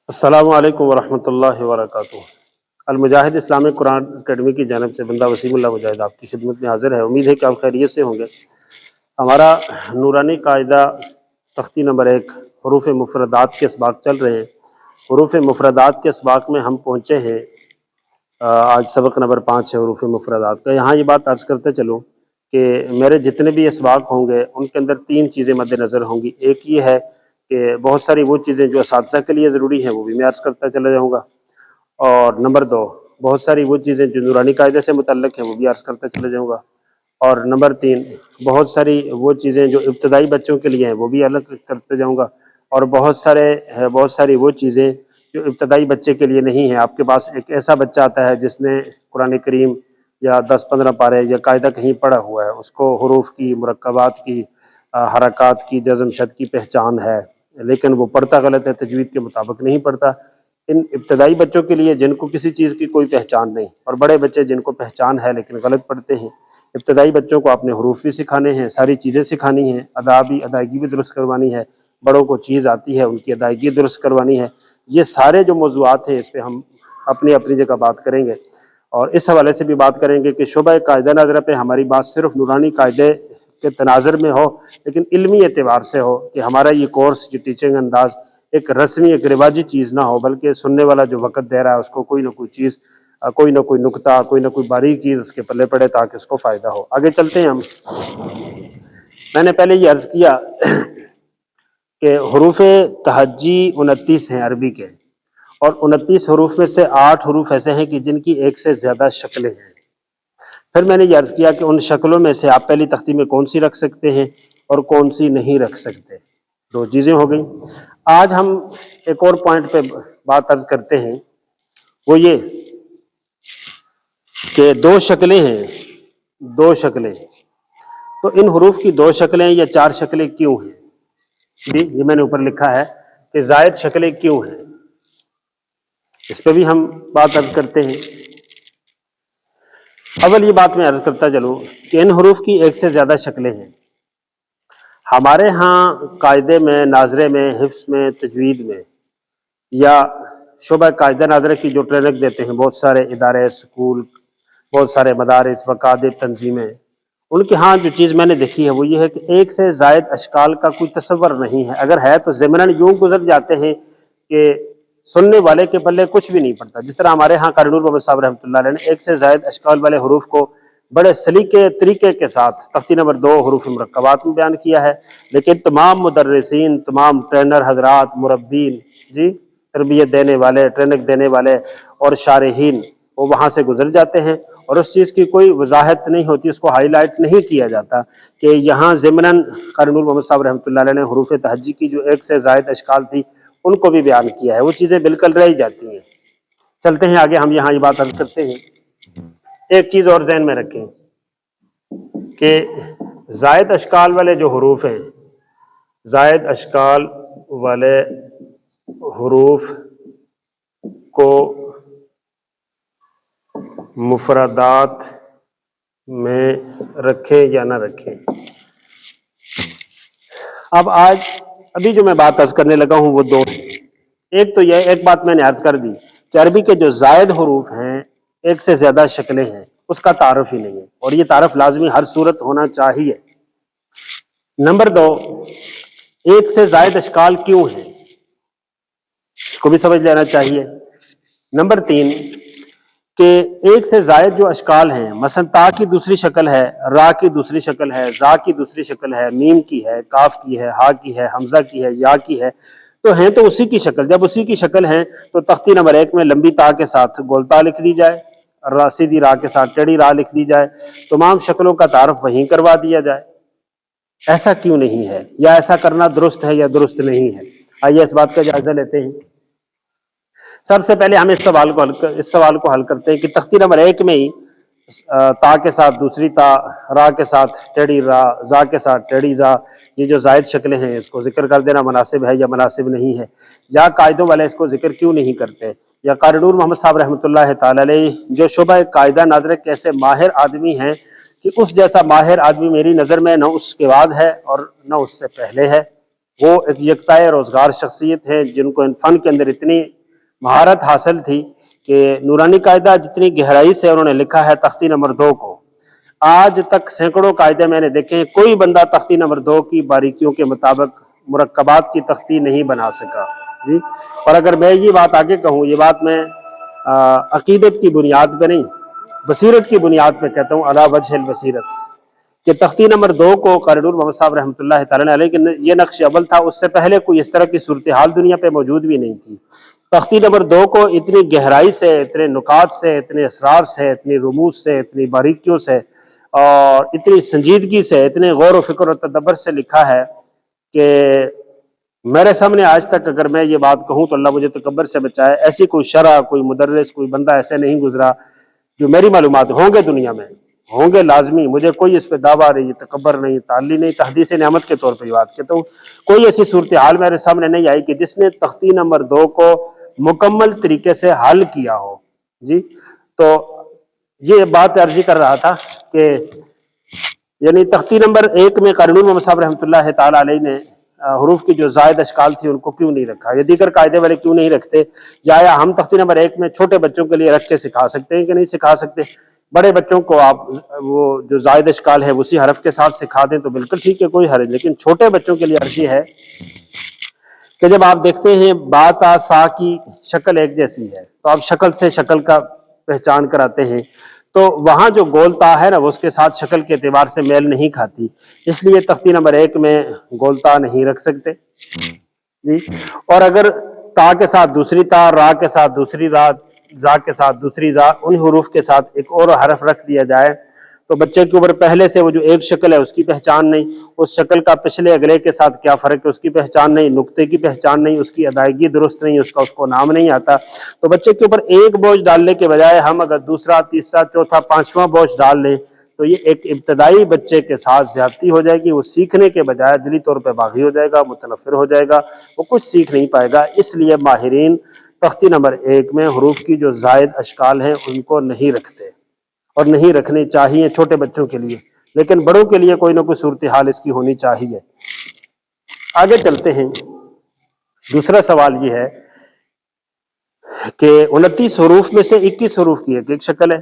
السلام علیکم ورحمۃ اللہ وبرکاتہ۔ المجاہد اسلامک قرآن اکیڈمی کی جانب سے بندہ وسیم اللہ مجاہد آپ کی خدمت میں حاضر ہے۔ امید ہے کہ آپ خیریت سے ہوں گے۔ ہمارا نورانی قاعدہ تختی نمبر 1 حروف مفردات کے اسباق چل رہے ہیں۔ حروف مفردات کے اسباق میں ہم پہنچے ہیں، آج سبق نمبر 5 ہے حروف مفردات کا۔ یہاں یہ بات عرض کرتے چلوں کہ میرے جتنے بھی اسباق ہوں گے ان کے اندر 3 چیزیں مد نظر ہوں گی۔ ایک یہ ہے کہ بہت ساری وہ چیزیں جو اساتذہ کے لیے ضروری ہیں وہ بھی میں عرض کرتا چلا جاؤں گا، اور نمبر 2 بہت ساری وہ چیزیں جو نورانی قاعدے سے متعلق ہیں وہ بھی عرض کرتا چلا جاؤں گا، اور نمبر 3 بہت ساری وہ چیزیں جو ابتدائی بچوں کے لیے ہیں وہ بھی الگ کرتے جاؤں گا، اور بہت ساری وہ چیزیں جو ابتدائی بچے کے لیے نہیں ہیں۔ آپ کے پاس ایک ایسا بچہ آتا ہے جس نے قرآن کریم یا 10-15 پارے یا قاعدہ کہیں پڑھا ہوا ہے، اس کو حروف کی، مرکبات کی، حرکات کی، جزم شد کی پہچان ہے، لیکن وہ پڑھتا غلط ہے، تجوید کے مطابق نہیں پڑھتا۔ ان ابتدائی بچوں کے لیے جن کو کسی چیز کی کوئی پہچان نہیں، اور بڑے بچے جن کو پہچان ہے لیکن غلط پڑھتے ہیں، ابتدائی بچوں کو اپنے حروف بھی سکھانے ہیں، ساری چیزیں سکھانی ہیں، ادائیگی بھی درست کروانی ہے، بڑوں کو چیز آتی ہے ان کی ادائیگی درست کروانی ہے۔ یہ سارے جو موضوعات ہیں اس پہ ہم اپنی اپنی جگہ بات کریں گے، اور اس حوالے سے بھی بات کریں گے کہ شعبہ قاعدہ ناظرہ پہ ہماری بات صرف نورانی قاعدے کے تناظر میں ہو، لیکن علمی اعتبار سے ہو، کہ ہمارا یہ کورس، یہ ٹیچنگ انداز ایک رسمی، ایک رواجی چیز نہ ہو، بلکہ سننے والا جو وقت دے رہا ہے اس کو کوئی نہ کوئی چیز، کوئی نہ کوئی نکتہ، کوئی نہ کوئی باریک چیز اس کے پلے پڑے تاکہ اس کو فائدہ ہو۔ آگے چلتے ہیں ہم۔ میں نے پہلے یہ عرض کیا کہ حروف تہجی 29 ہیں عربی کے، اور 29 حروف میں سے 8 حروف ایسے ہیں کہ جن کی ایک سے زیادہ شکلیں ہیں۔ پھر میں نے یہ عرض کیا کہ ان شکلوں میں سے آپ پہلی تختی میں کون سی رکھ سکتے ہیں اور کون سی نہیں رکھ سکتے، 2 چیزیں ہو گئیں۔ آج ہم ایک اور پوائنٹ پہ بات عرض کرتے ہیں، وہ یہ کہ 2 شکلیں ہیں، 2 شکلیں، تو ان حروف کی 2 شکلیں یا 4 شکلیں کیوں ہیں؟ جی یہ میں نے اوپر لکھا ہے کہ زائد شکلیں کیوں ہیں، اس پہ بھی ہم بات عرض کرتے ہیں۔ اول یہ بات میں عرض کرتا چلوں کہ ان حروف کی ایک سے زیادہ شکلیں ہیں۔ ہمارے ہاں قاعدے میں، ناظرے میں، حفظ میں، تجوید میں، یا شعبہ قاعدہ ناظرہ کی جو ٹریننگ دیتے ہیں بہت سارے ادارے، سکول، بہت سارے مدارس، مکاتب، تنظیمیں، ان کے ہاں جو چیز میں نے دیکھی ہے وہ یہ ہے کہ ایک سے زائد اشکال کا کوئی تصور نہیں ہے۔ اگر ہے تو ضمناً یوں گزر جاتے ہیں کہ سننے والے کے پلے کچھ بھی نہیں پڑتا۔ جس طرح ہمارے ہاں قاری نور محمد صاحب رحمۃ اللہ علیہ نے ایک سے زائد اشکال والے حروف کو بڑے سلیقے طریقے کے ساتھ تختی نمبر 2 حروف مرکبات میں بیان کیا ہے، لیکن تمام مدرسین، تمام ٹرینر حضرات، مربین، جی تربیت دینے والے، ٹریننگ دینے والے اور شارحین، وہ وہاں سے گزر جاتے ہیں اور اس چیز کی کوئی وضاحت نہیں ہوتی، اس کو ہائی لائٹ نہیں کیا جاتا کہ یہاں ضمناً قاری نور محمد صاحب رحمۃ اللہ علیہ نے حروف تہجی کی جو ایک سے زائد اشکال تھی ان کو بھی بیان کیا ہے۔ وہ چیزیں بالکل رہ جاتی ہیں۔ چلتے ہیں آگے، ہم یہاں یہ بات عرض کرتے ہیں۔ ایک چیز اور ذہن میں رکھیں کہ زائد اشکال والے جو حروف ہیں، زائد اشکال والے حروف کو مفردات میں رکھیں یا نہ رکھیں۔ اب ابھی جو میں بات عرض کرنے لگا ہوں وہ 2 ہیں۔ ایک تو یہ، ایک بات میں نے عرض کر دی کہ عربی کے جو زائد حروف ہیں، ایک سے زیادہ شکلیں ہیں، اس کا تعارف ہی نہیں ہے، اور یہ تعارف لازمی ہر صورت ہونا چاہیے۔ نمبر 2، ایک سے زائد اشکال کیوں ہیں، اس کو بھی سمجھ لینا چاہیے۔ نمبر 3 کہ ایک سے زائد جو اشکال ہیں، مثلا تا کی دوسری شکل ہے، را کی دوسری شکل ہے، زا کی دوسری شکل ہے، میم کی ہے، کاف کی ہے، ہا کی ہے، حمزہ کی ہے، یا کی ہے، تو ہیں تو اسی کی شکل۔ جب اسی کی شکل ہیں تو تختی نمبر 1 میں لمبی تا کے ساتھ گول تا لکھ دی جائے، سیدھی را کے ساتھ ٹیڑھی را لکھ دی جائے، تمام شکلوں کا تعارف وہیں کروا دیا جائے۔ ایسا کیوں نہیں ہے، یا ایسا کرنا درست ہے یا درست نہیں ہے؟ آئیے اس بات کا جائزہ لیتے ہیں۔ سب سے پہلے ہم اس سوال کو حل کرتے ہیں کہ تختی نمبر 1 میں ہی تا کے ساتھ دوسری تا، را کے ساتھ ٹیڑھی را، زا کے ساتھ ٹیڑھی زا، یہ جو زائد شکلیں ہیں اس کو ذکر کر دینا مناسب ہے یا مناسب نہیں ہے؟ یا قاعدوں والے اس کو ذکر کیوں نہیں کرتے؟ یا قاری نور محمد صاحب رحمۃ اللہ تعالی علیہ جو شعبہ قاعدہ ناظرہ کیسے ماہر آدمی ہیں کہ اس جیسا ماہر آدمی میری نظر میں نہ اس کے بعد ہے اور نہ اس سے پہلے ہے۔ وہ ایک یکتائے روزگار شخصیت ہے جن کو ان فن کے اندر اتنی مہارت حاصل تھی کہ نورانی قاعدہ جتنی گہرائی سے انہوں نے لکھا ہے تختی نمبر 2 کو، آج تک سینکڑوں قاعدے میں نے دیکھے ہیں، کوئی بندہ تختی نمبر 2 کی باریکیوں کے مطابق مرکبات کی تختی نہیں بنا سکا جی۔ اور اگر میں یہ بات آگے کہوں، یہ بات میں عقیدت کی بنیاد پہ نہیں، بصیرت کی بنیاد پہ کہتا ہوں، علی وجہ البصیرت، کہ تختی نمبر 2 کو قاری نور محمد صاحب رحمۃ اللہ تعالیٰ علیہ کے یہ نقش اول تھا، اس سے پہلے کوئی اس طرح کی صورتحال دنیا پہ موجود بھی نہیں تھی۔ تختی نمبر 2 کو اتنی گہرائی سے، اتنے نکات سے، اتنے اسرار سے، اتنی رموز سے، اتنی باریکیوں سے اور اتنی سنجیدگی سے، اتنے غور و فکر و تدبر سے لکھا ہے کہ میرے سامنے آج تک اگر میں یہ بات کہوں تو اللہ مجھے تکبر سے بچائے، ایسی کوئی شرح، کوئی مدرس، کوئی بندہ ایسے نہیں گزرا جو میری معلومات ہوں گے دنیا میں، ہوں گے لازمی، مجھے کوئی اس پہ دعویٰ نہیں، تکبر نہیں، تعلی نہیں، تحدیث نعمت کے طور پہ یہ بات کہتا ہوں، کوئی ایسی صورتحال میرے سامنے نہیں آئی کہ جس نے تختی نمبر 2 کو مکمل طریقے سے حل کیا ہو جی۔ تو یہ بات عرضی کر رہا تھا کہ یعنی تختی نمبر 1 میں قاری نور محمد صاحب رحمۃ اللہ تعالیٰ علیہ نے حروف کی جو زائد اشکال تھی ان کو کیوں نہیں رکھا، یا دیگر قاعدے والے کیوں نہیں رکھتے، یا ہم تختی نمبر 1 میں چھوٹے بچوں کے لیے رکھ کے سکھا سکتے ہیں کہ نہیں سکھا سکتے؟ بڑے بچوں کو آپ وہ جو زائد اشکال ہے اسی حرف کے ساتھ سکھا دیں تو بالکل ٹھیک ہے، کوئی حرج، لیکن چھوٹے بچوں کے لیے عرض یہ ہے کہ جب آپ دیکھتے ہیں با تا سا کی شکل ایک جیسی ہے تو آپ شکل سے شکل کا پہچان کراتے ہیں، تو وہاں جو گول تا ہے نا وہ اس کے ساتھ شکل کے اعتبار سے میل نہیں کھاتی، اس لیے تختی نمبر 1 میں گول تا نہیں رکھ سکتے جی۔ اور اگر تا کے ساتھ دوسری تا، را کے ساتھ دوسری را، زا کے ساتھ دوسری زا، ان حروف کے ساتھ ایک اور حرف رکھ دیا جائے تو بچے کے اوپر پہلے سے وہ جو ایک شکل ہے اس کی پہچان نہیں، اس شکل کا پچھلے اگلے کے ساتھ کیا فرق ہے اس کی پہچان نہیں، نقطے کی پہچان نہیں، اس کی ادائیگی درست نہیں، اس کو نام نہیں آتا، تو بچے کے اوپر ایک بوجھ ڈالنے کے بجائے ہم اگر دوسرا، تیسرا، چوتھا، 5واں بوجھ ڈال لیں تو یہ ایک ابتدائی بچے کے ساتھ زیادتی ہو جائے گی، وہ سیکھنے کے بجائے دلی طور پہ باغی ہو جائے گا، متنفر ہو جائے گا، وہ کچھ سیکھ نہیں پائے گا۔ اس لیے ماہرین تختی نمبر 1 میں حروف کی جو زائد اشکال ہیں ان کو نہیں رکھتے، اور نہیں رکھنے چاہیے چھوٹے بچوں کے لیے، لیکن بڑوں کے لیے کوئی نہ کوئی صورتحال اس کی ہونی چاہیے۔ آگے چلتے ہیں، دوسرا سوال یہ ہے کہ 29 حروف میں سے 21 حروف کی ایک شکل ہے،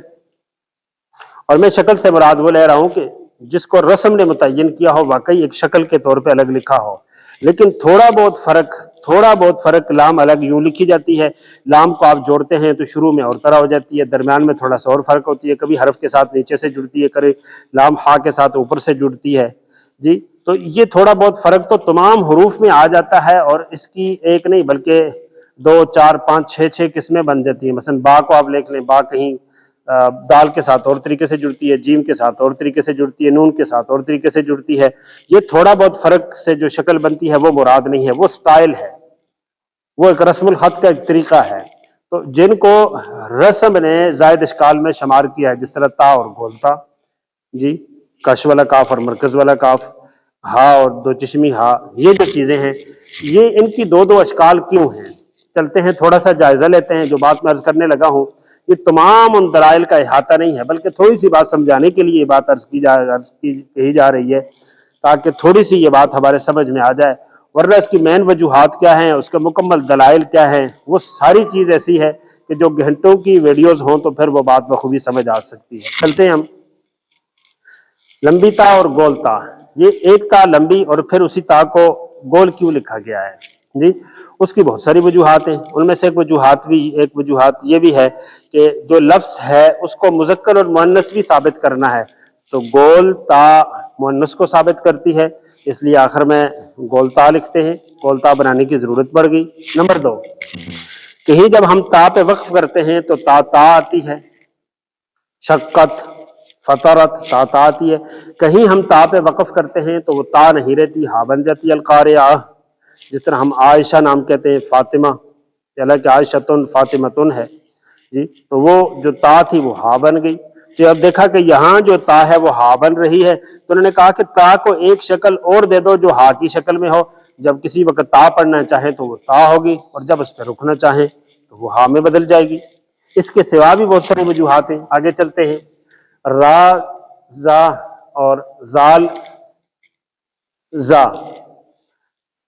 اور میں شکل سے مراد وہ لے رہا ہوں کہ جس کو رسم نے متعین کیا ہو، واقعی ایک شکل کے طور پہ الگ لکھا ہو، لیکن تھوڑا بہت فرق لام الگ یوں لکھی جاتی ہے، لام کو آپ جوڑتے ہیں تو شروع میں اور طرح ہو جاتی ہے، درمیان میں تھوڑا سا اور فرق ہوتی ہے، کبھی حرف کے ساتھ نیچے سے جڑتی ہے، کبھی لام ہا کے ساتھ اوپر سے جڑتی ہے جی۔ تو یہ تھوڑا بہت فرق تو تمام حروف میں آ جاتا ہے، اور اس کی ایک نہیں بلکہ 2، 4، 5، 6 قسمیں بن جاتی ہیں۔ مثلا با کو آپ لکھ لیں، با کہیں دال کے ساتھ اور طریقے سے جڑتی ہے، جیم کے ساتھ اور طریقے سے جڑتی ہے، نون کے ساتھ اور طریقے سے جڑتی ہے۔ یہ تھوڑا بہت فرق سے جو شکل بنتی ہے وہ مراد نہیں ہے، وہ سٹائل ہے، وہ ایک رسم الخط کا ایک طریقہ ہے۔ تو جن کو رسم نے زائد اشکال میں شمار کیا ہے، جس طرح تا اور گولتا جی، کش والا کاف اور مرکز والا کاف، ہا اور دو چشمی ہا، یہ جو چیزیں ہیں یہ ان کی دو اشکال کیوں ہیں؟ چلتے ہیں تھوڑا سا جائزہ لیتے ہیں۔ جو بات میں عرض کرنے لگا ہوں یہ تمام ان دلائل کا احاطہ نہیں ہے، بلکہ تھوڑی سی بات سمجھانے کے لیے یہ بات کہی جا رہی ہے، تاکہ تھوڑی سی یہ بات ہمارے سمجھ میں آ جائے، ورنہ اس کی مین وجوہات کیا ہیں، اس کے مکمل دلائل کیا ہیں، وہ ساری چیز ایسی ہے کہ جو گھنٹوں کی ویڈیوز ہوں تو پھر وہ بات بخوبی سمجھ آ سکتی ہے۔ چلتے ہیں ہم، لمبی تا اور گول تا، یہ ایک تا لمبی اور پھر اسی تا کو گول کیوں لکھا گیا ہے جی؟ اس کی بہت ساری وجوہات ہیں، ان میں سے ایک وجوہات یہ بھی ہے کہ جو لفظ ہے اس کو مذکر اور مؤنث بھی ثابت کرنا ہے، تو گول تا مؤنث کو ثابت کرتی ہے، اس لیے آخر میں گول تا لکھتے ہیں، گول تا بنانے کی ضرورت پڑ گئی۔ نمبر 2، کہیں جب ہم تا پہ وقف کرتے ہیں تو تا آتی ہے، شقت، فطرت، تا آتی ہے، کہیں ہم تا پہ وقف کرتے ہیں تو وہ تا نہیں رہتی، ہا بن جاتی ہے، القارعہ، جس طرح ہم عائشہ نام کہتے ہیں فاطمہ، حالانکہ عائشۃ فاطمۃ ہے جی، تو وہ جو تا تھی وہ ہا بن گئی۔ تو اب دیکھا کہ یہاں جو تا ہے وہ ہا بن رہی ہے، تو انہوں نے کہا کہ تا کو ایک شکل اور دے دو جو ہا کی شکل میں ہو، جب کسی وقت تا پڑھنا چاہیں تو وہ تا ہوگی، اور جب اس پہ رکنا چاہیں تو وہ ہا میں بدل جائے گی۔ اس کے سوا بھی بہت ساری وجوہات ہیں، آگے چلتے ہیں۔ را، زا اور زال، زا،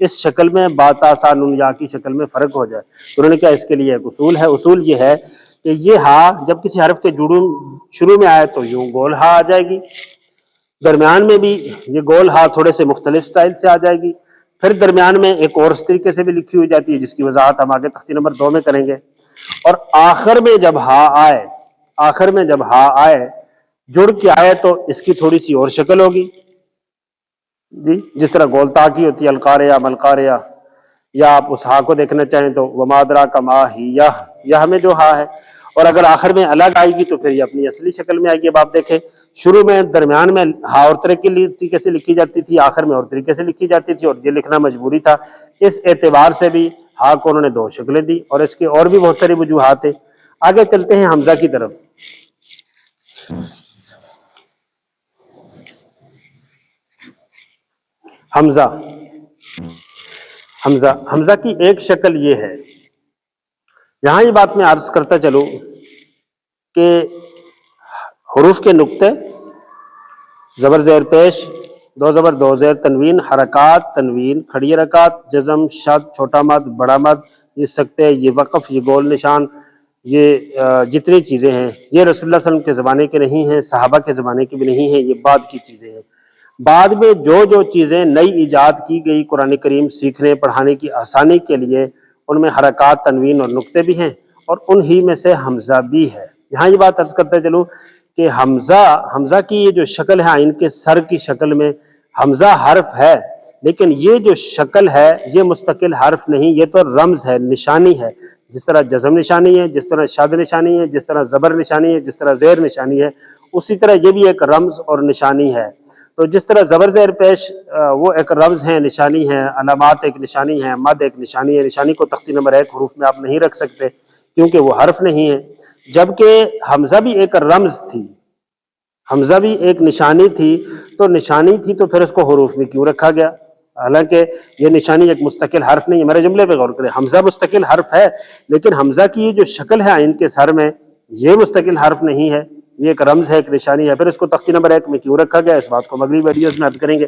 اس شکل میں با تا سا نون یا کی شکل میں فرق ہو جائے، تو انہوں نے کہا اس کے لیے ایک اصول ہے، اصول یہ ہے کہ یہ ہا جب کسی حرف کے شروع میں آئے تو یوں گول ہا آ جائے گی، درمیان میں بھی یہ گول ہا تھوڑے سے مختلف سٹائل سے آ جائے گی، پھر درمیان میں ایک اور اس طریقے سے بھی لکھی ہوئی جاتی ہے جس کی وضاحت ہم آگے تختی نمبر 2 میں کریں گے، اور آخر میں جب ہا آئے، آخر میں جب ہا آئے جڑ کے آئے تو اس کی تھوڑی سی اور شکل ہوگی جی، جس طرح گول تا کی ہوتی ہے القاریہ ملقاریہ، یا آپ اس ہا کو دیکھنا چاہیں تو وما ادراک ما ہی یہ میں جو ہا ہے، اور اگر آخر میں الگ آئے گی تو پھر یہ اپنی اصلی شکل میں آئے گی۔ اب آپ دیکھیں شروع میں درمیان میں ہا اور طریقے سے لکھی جاتی تھی، آخر میں اور طریقے سے لکھی جاتی تھی، اور یہ لکھنا مجبوری تھا، اس اعتبار سے بھی ہا کو انہوں نے 2 شکلیں دی، اور اس کے اور بھی بہت ساری وجوہات ہیں۔ آگے چلتے ہیں حمزہ کی طرف۔ حمزہ حمزہ حمزہ کی ایک شکل یہ ہے، یہاں یہ بات میں عرض کرتا چلوں کہ حروف کے نقطے، زبر زیر پیش، 2 زبر 2 زیر تنوین، حرکات، تنوین، کھڑی حرکات، جزم، شد، چھوٹا مد، بڑا مد، یہ سکتے، یہ وقف، یہ گول نشان، یہ جتنی چیزیں ہیں یہ رسول اللہ صلی اللہ علیہ وسلم کے زمانے کے نہیں ہیں، صحابہ کے زمانے کی بھی نہیں ہیں، یہ بعد کی چیزیں ہیں۔ بعد میں جو چیزیں نئی ایجاد کی گئی قرآن کریم سیکھنے پڑھانے کی آسانی کے لیے، ان میں حرکات، تنوین اور نقطے بھی ہیں، اور انہی میں سے حمزہ بھی ہے۔ یہاں یہ بات عرض کرتے چلوں کہ حمزہ کی یہ جو شکل ہے آئین کے سر کی شکل میں، حمزہ حرف ہے، لیکن یہ جو شکل ہے یہ مستقل حرف نہیں، یہ تو رمز ہے، نشانی ہے۔ جس طرح جزم نشانی ہے، جس طرح شد نشانی ہے، جس طرح زبر نشانی ہے، جس طرح زیر نشانی ہے، اسی طرح یہ بھی ایک رمز اور نشانی ہے۔ تو جس طرح زبر زیر پیش وہ ایک رمز ہے، نشانی ہے، علامات ایک نشانی ہے، مد ایک نشانی ہے، نشانی کو تختی نمبر 1 حروف میں آپ نہیں رکھ سکتے کیونکہ وہ حرف نہیں ہے، جبکہ حمزہ بھی ایک رمز تھی، حمزہ بھی ایک نشانی تھی، تو نشانی تھی تو پھر اس کو حروف میں کیوں رکھا گیا؟ حالانکہ یہ نشانی ایک مستقل حرف نہیں ہے۔ میرے جملے پہ غور کریں، حمزہ مستقل حرف ہے، لیکن حمزہ کی یہ جو شکل ہے آئین کے سر میں یہ مستقل حرف نہیں ہے، یہ ایک رمز ہے، ایک نشانی ہے، پھر اس کو تختی نمبر 1 میں کیوں رکھا گیا؟ اس بات کو مغربی ویڈیوز میں عرض کریں گے۔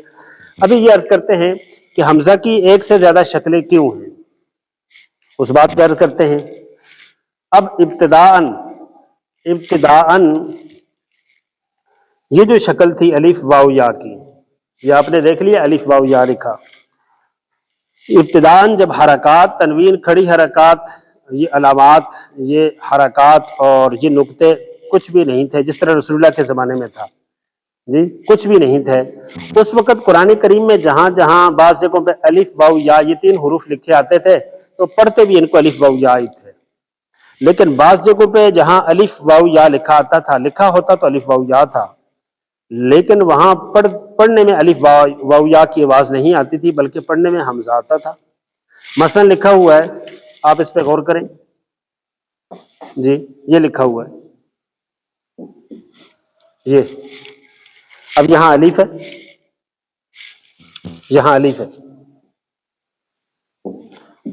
ابھی یہ عرض کرتے ہیں کہ حمزہ کی ایک سے زیادہ شکلیں کیوں ہیں، اس بات پہ عرض کرتے ہیں۔ اب ابتداءً یہ جو شکل تھی الف واو یا کی، یہ آپ نے دیکھ لیا الف واو یا لکھا، ابتداءً جب حرکات، تنوین، کھڑی حرکات، یہ علامات، یہ حرکات اور یہ نقطے کچھ بھی نہیں تھے، جس طرح رسول اللہ کے زمانے میں تھا جی، کچھ بھی نہیں تھے اس وقت۔ قرآن کریم میں جہاں جہاں بعض جگہوں پہ الف واو یا یہ 3 حروف لکھے آتے تھے تو پڑھتے بھی ان کو الف واو یا ہی تھے، لیکن بعض جگہوں پہ جہاں الف واو یا لکھا آتا تھا، لکھا ہوتا تو الف واو یا تھا، لیکن وہاں پڑھنے میں الف واو یا کی آواز نہیں آتی تھی بلکہ پڑھنے میں حمزہ آتا تھا۔ مثلا لکھا ہوا ہے، آپ اس پہ غور کریں جی، یہ لکھا ہوا ہے، یہ اب یہاں الف ہے، یہاں الف ہے،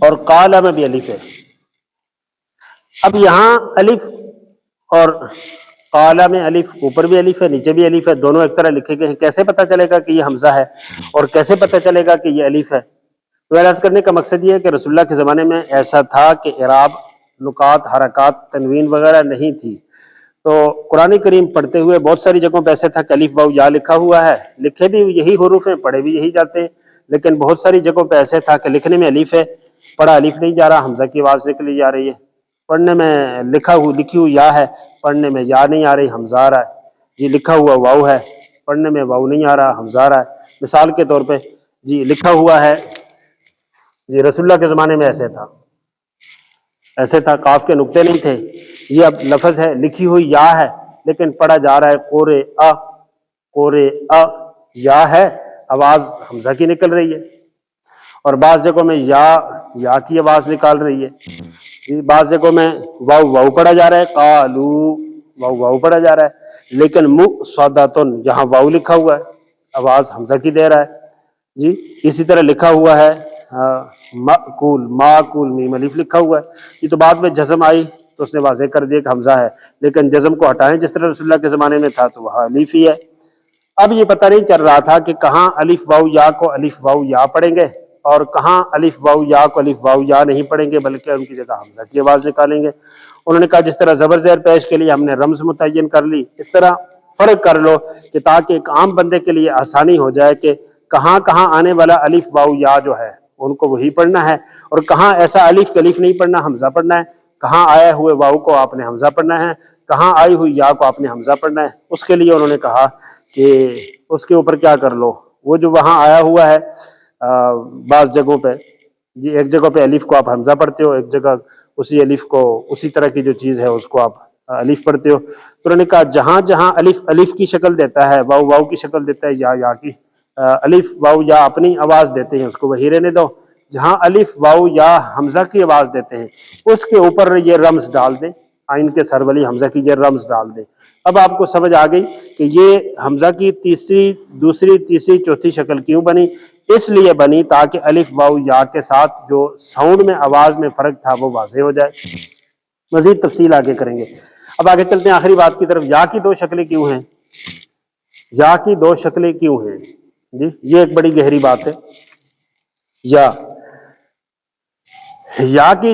اور قال میں بھی الف ہے۔ اب یہاں الف اور قال میں الف، اوپر بھی الف ہے نیچے بھی الف ہے، دونوں ایک طرح لکھے گئے ہیں، کیسے پتہ چلے گا کہ یہ حمزہ ہے اور کیسے پتہ چلے گا کہ یہ الف ہے؟ تو عرض کرنے کا مقصد یہ ہے کہ رسول اللہ کے زمانے میں ایسا تھا کہ اعراب، نقاط، حرکات، تنوین وغیرہ نہیں تھی، تو قرآن کریم پڑھتے ہوئے بہت ساری جگہوں پہ ایسے تھا کہ الف واو یا لکھا ہوا ہے، لکھے بھی یہی حروف ہیں، پڑھے بھی یہی جاتے ہیں، لیکن بہت ساری جگہوں پہ ایسے تھا کہ لکھنے میں الف ہے، پڑھا الف نہیں جا رہا، حمزہ کی آواز نکلی جا رہی ہے، پڑھنے میں لکھی ہوئی یا ہے، پڑھنے میں یا نہیں آ رہی، حمزہ آ رہا ہے جی، لکھا ہوا واو ہے، پڑھنے میں واو نہیں آ رہا، حمزہ آ رہا ہے۔ مثال کے طور پہ جی لکھا ہوا ہے جی، رسول اللہ کے زمانے میں ایسے تھا، قاف کے نقطے نہیں تھے، یہ اب لفظ ہے، لکھی ہوئی یا ہے لیکن پڑھا جا رہا ہے قورے یا ہے، آواز حمزہ کی نکل رہی ہے، اور بعض جگہوں میں یا کی آواز نکال رہی ہے جی، بعض جگہوں میں واو پڑھا جا رہا ہے، قالو واو پڑھا جا رہا ہے، لیکن مصدتن یہاں واو لکھا ہوا ہے، آواز حمزہ کی دے رہا ہے جی۔ اسی طرح لکھا ہوا ہے معقول میم الف لکھا ہوا ہے، یہ تو بعد میں جزم آئی تو اس نے واضح کر دیا کہ حمزہ ہے، لیکن جزم کو ہٹائیں جس طرح رسول اللہ کے زمانے میں تھا تو وہاں الف ہی ہے۔ اب یہ پتہ نہیں چل رہا تھا کہ کہاں الف واو یا کو الف واو یا پڑھیں گے اور کہاں الف واو یا کو الف واو یا نہیں پڑھیں گے بلکہ ان کی جگہ حمزہ کی آواز نکالیں گے۔ انہوں نے کہا جس طرح زبر زیر پیش کے لیے ہم نے رمز متعین کر لی، اس طرح فرق کر لو کہ تاکہ ایک عام بندے کے لیے آسانی ہو جائے کہ کہاں کہاں آنے والا الف واو یا جو ہے ان کو وہی پڑھنا ہے، اور کہاں ایسا الف کے الف نہیں پڑھنا، حمزہ پڑھنا ہے، کہاں آئے ہوئے واو کو آپ نے حمزہ پڑھنا ہے، کہاں آئی ہوئی یا کو آپ نے حمزہ پڑھنا ہے۔ اس کے لیے انہوں نے کہا کہ اس کے اوپر کیا کر لو، وہ جو وہاں آیا ہوا ہے بعض جگہوں پہ جی، ایک جگہ پہ الف کو آپ حمزہ پڑھتے ہو، ایک جگہ اسی الف کو اسی طرح کی جو چیز ہے اس کو آپ الف پڑھتے ہو، تو انہوں نے کہا جہاں جہاں الف الف کی شکل دیتا ہے، واو واو کی شکل دیتا ہے، یا کی الف واو یا اپنی آواز دیتے ہیں اس کو وہی رہنے دو، جہاں الف واو یا حمزہ کی آواز دیتے ہیں اس کے اوپر یہ رمز ڈال دیں، آئین کے سر والی حمزہ کی یہ رمز ڈال دیں۔ اب آپ کو سمجھ آ گئی کہ یہ حمزہ کی تیسری، دوسری، تیسری، چوتھی شکل کیوں بنی؟ اس لیے بنی تاکہ الف واو یا کے ساتھ جو ساؤنڈ میں آواز میں فرق تھا وہ واضح ہو جائے۔ مزید تفصیل آگے کریں گے۔ اب آگے چلتے ہیں آخری بات کی طرف، یا کی دو شکلیں کیوں ہیں؟ یا کی دو شکلیں کیوں ہیں جی؟ یہ ایک بڑی گہری بات ہے۔ یا کی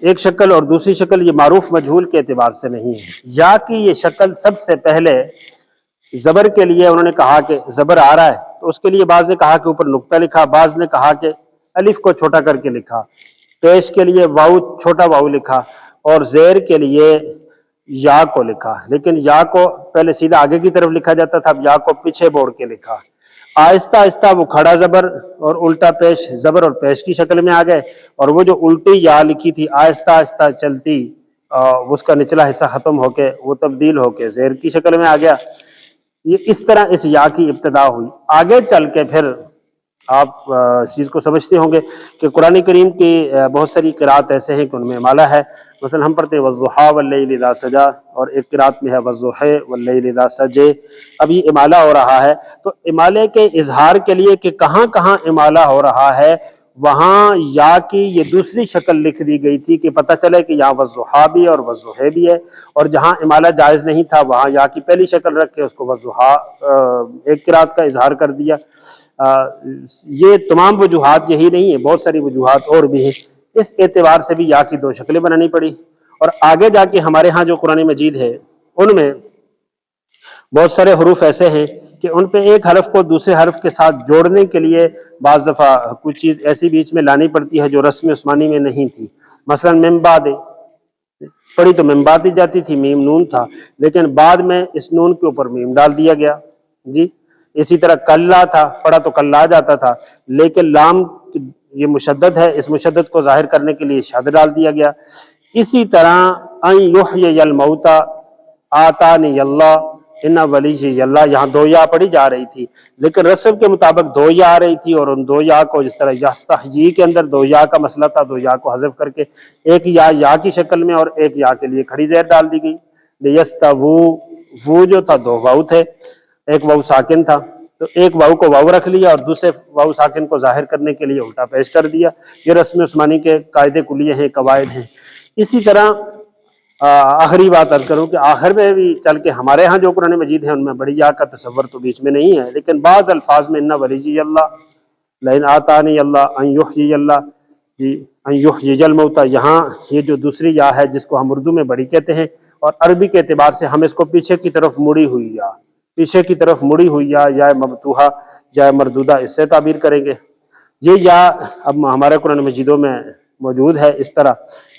ایک شکل اور دوسری شکل یہ معروف مجہول کے اعتبار سے نہیں ہے۔ یا کی یہ شکل سب سے پہلے زبر کے لیے انہوں نے کہا کہ زبر آ رہا ہے تو اس کے لیے بعض نے کہا کہ اوپر نقطہ لکھا، بعض نے کہا کہ الف کو چھوٹا کر کے لکھا، پیش کے لیے واو چھوٹا واو لکھا، اور زیر کے لیے یا کو لکھا، لیکن یا کو پہلے سیدھا آگے کی طرف لکھا جاتا تھا، اب یا کو پیچھے موڑ کے لکھا۔ آہستہ آہستہ وہ کھڑا زبر اور الٹا پیش زبر اور پیش کی شکل میں آ گئے، اور وہ جو الٹی یا لکھی تھی آہستہ آہستہ چلتی اس کا نچلا حصہ ختم ہو کے وہ تبدیل ہو کے زیر کی شکل میں آ گیا۔ یہ اس طرح اس یا کی ابتدا ہوئی۔ آگے چل کے پھر آپ اس چیز کو سمجھتے ہوں گے کہ قرآن کریم کی بہت ساری قرات ایسے ہیں کہ ان میں امالہ ہے۔ مثلا ہم پڑھتے ہیں والضحیٰ واللیل اذا سجا، اور ایک قرات میں ہے والضحیٰ واللیل اذا سجے۔ اب یہ امالہ ہو رہا ہے تو امالے کے اظہار کے لیے کہ کہاں کہاں امالہ ہو رہا ہے وہاں یا کی یہ دوسری شکل لکھ دی گئی تھی کہ پتہ چلے کہ یہاں والضحیٰ بھی ہے اور والضحیٰ بھی ہے، اور جہاں امالہ جائز نہیں تھا وہاں یا کی پہلی شکل رکھ کے اس کو والضحیٰ ایک قرات کا اظہار کر دیا۔ یہ تمام وجوہات یہی نہیں ہیں، بہت ساری وجوہات اور بھی ہیں، اس اعتبار سے بھی یا کی دو شکلیں بنانی پڑی۔ اور آگے جا کے ہمارے ہاں جو قرآن مجید ہے ان میں بہت سارے حروف ایسے ہیں کہ ان پہ ایک حرف کو دوسرے حرف کے ساتھ جوڑنے کے لیے بعض دفعہ کچھ چیز ایسی بیچ میں لانی پڑتی ہے جو رسم عثمانی میں نہیں تھی۔ مثلا من بعد پڑھی تو من بعد ہی جاتی تھی، میم نون تھا، لیکن بعد میں اس نون کے اوپر میم ڈال دیا گیا جی۔ اسی طرح کلا تھا، پڑھا تو کلا جاتا تھا، لیکن لام یہ مشدد ہے، اس مشدد کو ظاہر کرنے کے لیے شد ڈال دیا گیا۔ اسی طرح ان یحیی الموتی آتانی اللہ ان ولی اللہ، یہاں دو یا پڑھی جا رہی تھی لیکن رسم کے مطابق دو یا آ رہی تھی، اور ان دو یا کو جس طرح یستحیی کے اندر دو یا کا مسئلہ تھا، دو یا کو حذف کر کے ایک یا کی شکل میں اور ایک یا کے لیے کھڑی زیر ڈال دی گئی۔ لیستوو، وہ جو تھا دو واو تھے، ایک واو ساکن تھا تو ایک واو کو واو رکھ لیا اور دوسرے واو ساکن کو ظاہر کرنے کے لیے الٹا پیش کر دیا۔ یہ رسم عثمانی کے قاعدے کلیے ہیں، قواعد ہیں۔ اسی طرح آخری بات عرض کروں کہ آخر میں بھی چل کے ہمارے ہاں جو قرآن مجید ہے ان میں بڑی یا کا تصور تو بیچ میں نہیں ہے، لیکن بعض الفاظ میں ان ولی اللہ، لئن آتانی اللہ، ان یحیی اللہ جی، ان یحیی الموتی، یہاں یہ جو دوسری یا ہے جس کو ہم اردو میں بڑی کہتے ہیں اور عربی کے اعتبار سے ہم اس کو پیچھے کی طرف مڑی ہوئی یا، پیچھے کی طرف مڑی ہوئی یا مفتوحہ یا مردودہ، اس سے تعبیر کریں گے۔ یہ یا اب ہمارے قرآن مجیدوں میں موجود ہے اس طرح،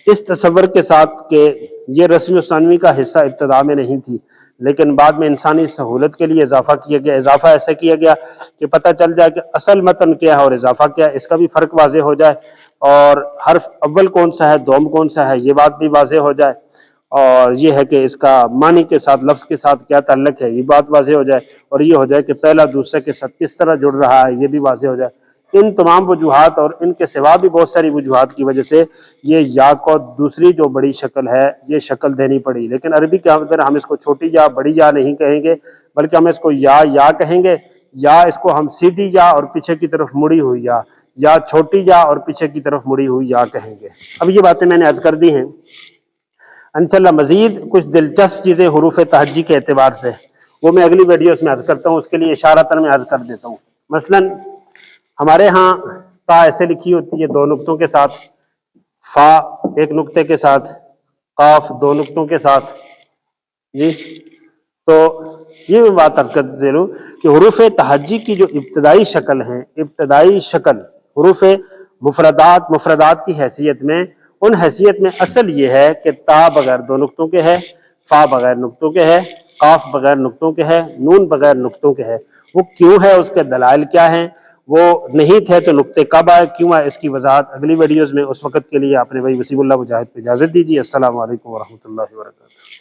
اس تصور کے ساتھ کہ یہ رسم عثمانی کا حصہ ابتدا میں نہیں تھی، لیکن بعد میں انسانی سہولت کے لیے اضافہ کیا گیا۔ اضافہ ایسے کیا گیا کہ پتہ چل جائے کہ اصل متن کیا ہے اور اضافہ کیا ہے، اس کا بھی فرق واضح ہو جائے، اور حرف اول کون سا ہے، دوم کون سا ہے، یہ بات بھی واضح ہو جائے، اور یہ ہے کہ اس کا معنی کے ساتھ، لفظ کے ساتھ کیا تعلق ہے، یہ بات واضح ہو جائے، اور یہ ہو جائے کہ پہلا دوسرے کے ساتھ کس طرح جڑ رہا ہے، یہ بھی واضح ہو جائے۔ ان تمام وجوہات اور ان کے سوا بھی بہت ساری وجوہات کی وجہ سے یہ یا کو دوسری جو بڑی شکل ہے یہ شکل دینی پڑی، لیکن عربی کے اندر ہم اس کو چھوٹی یا بڑی یا نہیں کہیں گے بلکہ ہم اس کو یا کہیں گے، یا اس کو ہم سیدھی یا اور پیچھے کی طرف مڑی ہوئی یا چھوٹی یا اور پیچھے کی طرف مڑی ہوئی یا کہیں گے۔ اب یہ باتیں میں نے عرض کر دی ہیں، انشاءاللہ مزید کچھ دلچسپ چیزیں حروف تہجی کے اعتبار سے وہ میں اگلی ویڈیوز میں عرض کرتا ہوں، اس کے لیے اشارتاً میں عرض کر دیتا ہوں۔ مثلا ہمارے ہاں تا ایسے لکھی ہوتی ہے 2 نقطوں کے ساتھ، فا 1 نقطے کے ساتھ، قاف 2 نقطوں کے ساتھ جی۔ تو یہ میں بات عرض کرتے چلوں کہ حروف تہجی کی جو ابتدائی شکل ہیں، ابتدائی شکل حروف مفردات کی حیثیت میں، ان حیثیت میں اصل یہ ہے کہ تا بغیر 2 نقطوں کے ہے، فا بغیر نقطوں کے ہے، قاف بغیر نقطوں کے ہے، نون بغیر نقطوں کے ہے۔ وہ کیوں ہے، اس کے دلائل کیا ہیں، وہ نہیں تھے تو نقطے کب آئے، کیوں آئے، اس کی وضاحت اگلی ویڈیوز میں۔ اس وقت کے لیے آپ نے بھائی وسیم اللہ مجاہد کو اجازت دیجیے۔ السلام علیکم ورحمۃ اللہ وبرکاتہ۔